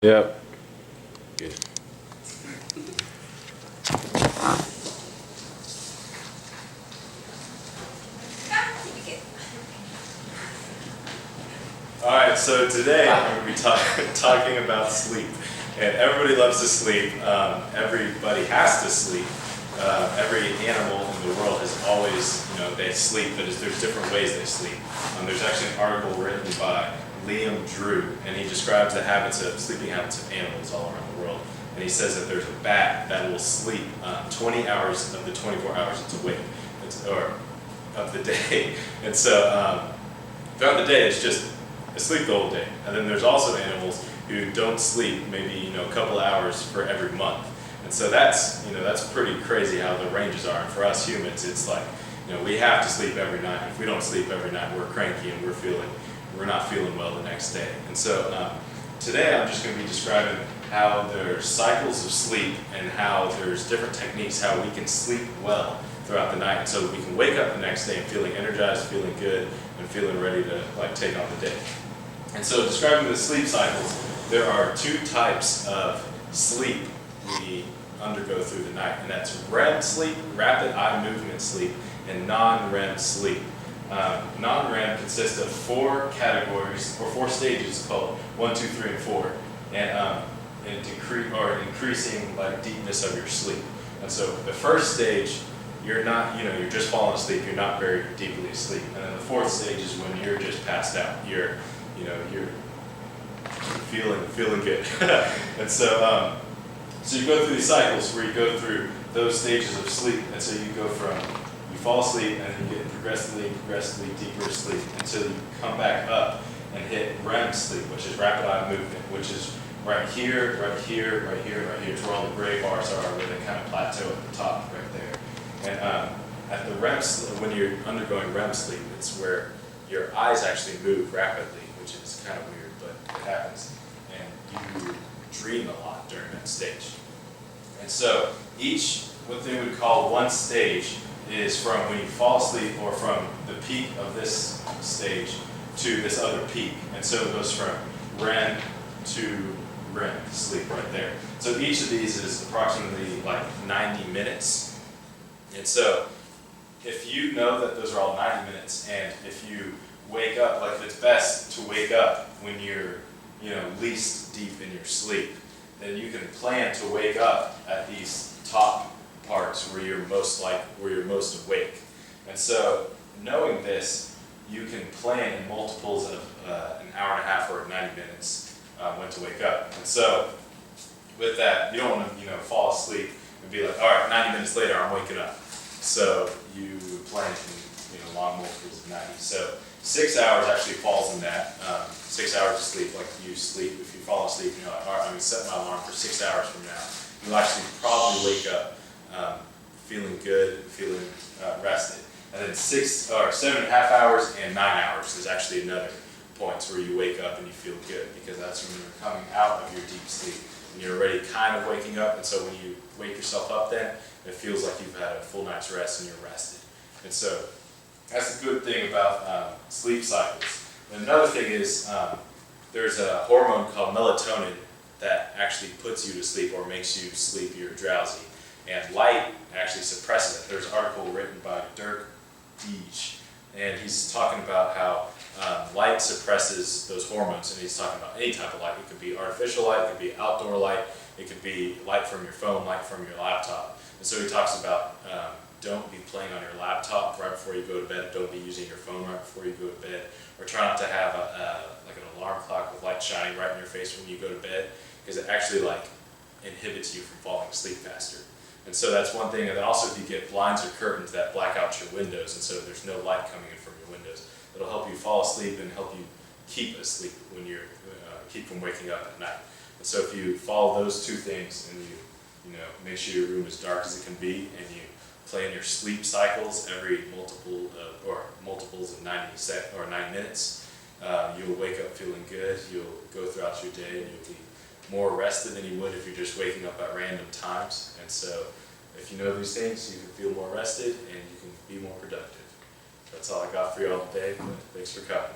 Yep. Good. Alright, so today I'm going to be talking about sleep. And everybody loves to sleep. Everybody has to sleep. Every animal in the world has always, they sleep, but there's different ways they sleep. There's actually an article written by Liam Drew, and he describes the sleeping habits of animals all around the world. And he says that there's a bat that will sleep 20 hours of the 24 hours it's awake, or of the day. And so throughout the day, it's just asleep the whole day. And then there's also animals who don't sleep maybe a couple hours for every month. And so that's pretty crazy how the ranges are. And for us humans, it's like we have to sleep every night. If we don't sleep every night, we're cranky and we're not feeling well the next day. And so today I'm just going to be describing how there's cycles of sleep and how there's different techniques how we can sleep well throughout the night, so we can wake up the next day feeling energized, feeling good, and feeling ready to take on the day. And so describing the sleep cycles, there are two types of sleep we undergo through the night, and that's REM sleep, rapid eye movement sleep, and non-REM sleep. Non-REM consists of four categories, or four stages called 1, 2, 3, and 4, and increasing deepness of your sleep. And so the first stage, you're not, you're just falling asleep, you're not very deeply asleep. And then the fourth stage is when you're just passed out. You're feeling good. And so you go through these cycles where you go through those stages of sleep, and so you go from, you fall asleep and then you get progressively deeper sleep until you come back up and hit REM sleep, which is rapid eye movement, which is right here, right here, right here, right here. It's where all the gray bars are, where they kind of plateau at the top right there. And at the REM sleep, when you're undergoing REM sleep, it's where your eyes actually move rapidly, which is kind of weird, but it happens. And you dream a lot during that stage. And so what they would call one stage is from when you fall asleep, or from the peak of this stage to this other peak. And so it goes from REM to REM sleep right there. So each of these is approximately 90 minutes. And so if you know that those are all 90 minutes, and if you wake up, it's best to wake up when you're least deep in your sleep, then you can plan to wake up at these top parts where you're most awake. And so knowing this, you can plan in multiples of an hour and a half or 90 minutes when to wake up. And so with that, you don't want to fall asleep and be like, all right, 90 minutes later I'm waking up. So you plan in long multiples of 90. So 6 hours actually falls in that. 6 hours of sleep, you sleep. If you fall asleep, you're like, all right, I'm going to set my alarm for 6 hours from now. You'll actually probably wake up feeling good, feeling rested. And then 7.5 hours and 9 hours is actually another points where you wake up and you feel good, because that's when you're coming out of your deep sleep and you're already kind of waking up. And so when you wake yourself up, then it feels like you've had a full night's rest and you're rested. And so that's the good thing about sleep cycles. And another thing is there's a hormone called melatonin that actually puts you to sleep or makes you sleepy or drowsy. And light actually suppresses it. There's an article written by Dirk Deej, and he's talking about how light suppresses those hormones, and he's talking about any type of light. It could be artificial light, it could be outdoor light, it could be light from your phone, light from your laptop. And so he talks about don't be playing on your laptop right before you go to bed, don't be using your phone right before you go to bed, or try not to have an alarm clock with light shining right in your face when you go to bed, because it actually inhibits you from falling asleep faster. And so that's one thing. And then also, if you get blinds or curtains that black out your windows, and so there's no light coming in from your windows, it'll help you fall asleep and help you keep asleep when you're keep from waking up at night. And so if you follow those two things, and you make sure your room is dark as it can be, and you plan your sleep cycles every multiples of 90 minutes, you'll wake up feeling good. You'll go throughout your day and you'll be more rested than you would if you're just waking up at random times. And so if you know these things, you can feel more rested and you can be more productive. That's all I got for you all today. Thanks for coming.